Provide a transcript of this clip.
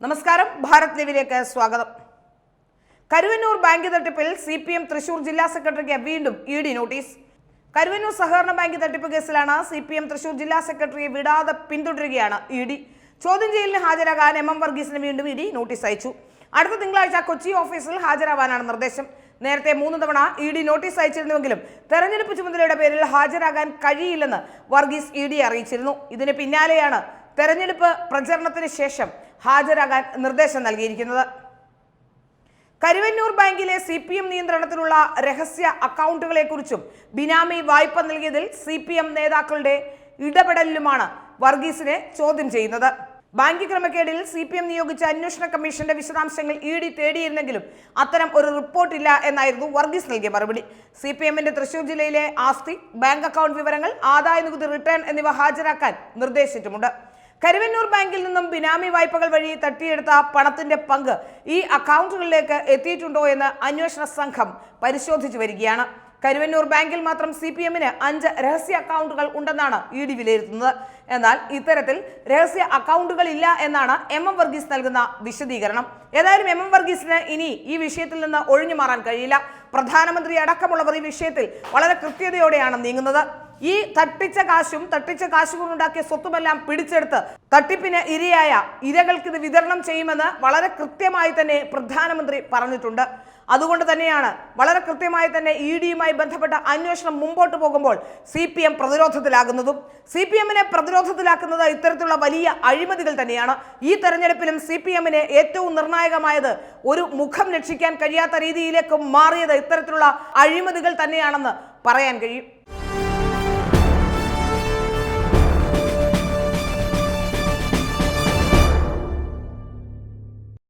നമസ്കാരം, ഭാരത് ലൈവിലേക്ക് സ്വാഗതം. കരുവന്നൂർ ബാങ്ക് തട്ടിപ്പിൽ CPM തൃശൂർ ജില്ലാ സെക്രട്ടറിക്ക് വീണ്ടും ED നോട്ടീസ്. കരുവന്നൂർ സഹകരണ ബാങ്ക് തട്ടിപ്പ് കേസിലാണ് CPM തൃശൂർ ജില്ലാ സെക്രട്ടറിയെ വിടാതെ പിന്തുടരുകയാണ് ED. ചോദ്യം ചെയ്യലിന് ഹാജരാകാൻ MM വർഗീസിന് വീണ്ടും ED നോട്ടീസ് അയച്ചു. അടുത്ത തിങ്കളാഴ്ച കൊച്ചി ഓഫീസിൽ ഹാജരാവാനാണ് നിർദ്ദേശം. നേരത്തെ 3 തവണ ED നോട്ടീസ് അയച്ചിരുന്നുവെങ്കിലും തെരഞ്ഞെടുപ്പ് ചുമതലയുടെ പേരിൽ ഹാജരാകാൻ കഴിയില്ലെന്ന് വർഗീസ് ED അറിയിച്ചിരുന്നു. ഇതിന് പിന്നാലെയാണ് തെരഞ്ഞെടുപ്പ് പ്രചരണത്തിന് ശേഷം ഹാജരാകാൻ നിർദ്ദേശം നൽകിയിരിക്കുന്നത്. കരുവന്നൂർ ബാങ്കിലെ CPM നിയന്ത്രണത്തിലുള്ള രഹസ്യ അക്കൗണ്ടുകളെക്കുറിച്ചും ബിനാമി വായ്പ നൽകിയതിൽ CPM നേതാക്കളുടെ ഇടപെടലിലുമാണ് വർഗീസിനെ ചോദ്യം ചെയ്യുന്നത്. ബാങ്ക് ക്രമക്കേടിൽ CPM നിയോഗിച്ച അന്വേഷണ കമ്മീഷന്റെ വിശദാംശങ്ങൾ ED തേടിയിരുന്നെങ്കിലും അത്തരം ഒരു റിപ്പോർട്ടില്ല എന്നായിരുന്നു വർഗീസ് നൽകിയ മറുപടി. CPMന്റെ തൃശൂർ ജില്ലയിലെ ആസ്തി, ബാങ്ക് അക്കൗണ്ട് വിവരങ്ങൾ, ആദായ നികുതി റിട്ടേൺ എന്നിവ ഹാജരാക്കാൻ നിർദ്ദേശിച്ചിട്ടുമുണ്ട്. കരുവന്നൂർ ബാങ്കിൽ നിന്നും ബിനാമി വായ്പകൾ വഴി തട്ടിയെടുത്ത പണത്തിന്റെ പങ്ക് ഈ അക്കൗണ്ടുകളിലേക്ക് എത്തിയിട്ടുണ്ടോ എന്ന് അന്വേഷണ സംഘം പരിശോധിച്ചു വരികയാണ്. കരുവന്നൂർ ബാങ്കിൽ മാത്രം CPMന് 5 രഹസ്യ അക്കൗണ്ടുകൾ ഉണ്ടെന്നാണ് ED വിലയിരുത്തുന്നത്. എന്നാൽ ഇത്തരത്തിൽ രഹസ്യ അക്കൗണ്ടുകൾ ഇല്ല എന്നാണ് MM വർഗീസ് നൽകുന്ന വിശദീകരണം. ഏതായാലും MM വർഗീസിന് ഇനി ഈ വിഷയത്തിൽ നിന്ന് ഒഴിഞ്ഞു മാറാൻ കഴിയില്ല. പ്രധാനമന്ത്രി അടക്കമുള്ളവർ ഈ വിഷയത്തിൽ വളരെ കൃത്യതയോടെയാണ് നീങ്ങുന്നത്. ഈ തട്ടിച്ച കാശ് കൊണ്ടുണ്ടാക്കിയ സ്വത്തുമെല്ലാം പിടിച്ചെടുത്ത് തട്ടിപ്പിന് ഇരയായ ഇരകൾക്ക് ഇത് വിതരണം ചെയ്യുമെന്ന് വളരെ കൃത്യമായി തന്നെ പ്രധാനമന്ത്രി പറഞ്ഞിട്ടുണ്ട്. അതുകൊണ്ട് തന്നെയാണ് വളരെ കൃത്യമായി തന്നെ EDയുമായി ബന്ധപ്പെട്ട അന്വേഷണം മുമ്പോട്ട് പോകുമ്പോൾ CPM പ്രതിരോധത്തിലാകുന്നതും. CPMനെ പ്രതിരോധത്തിലാക്കുന്നത് ഇത്തരത്തിലുള്ള വലിയ അഴിമതികൾ തന്നെയാണ്. ഈ തെരഞ്ഞെടുപ്പിലും CPMന് ഏറ്റവും നിർണായകമായത് ഒരു മുഖം രക്ഷിക്കാൻ കഴിയാത്ത രീതിയിലേക്ക് മാറിയത് ഇത്തരത്തിലുള്ള അഴിമതികൾ തന്നെയാണെന്ന് പറയാൻ കഴിയും.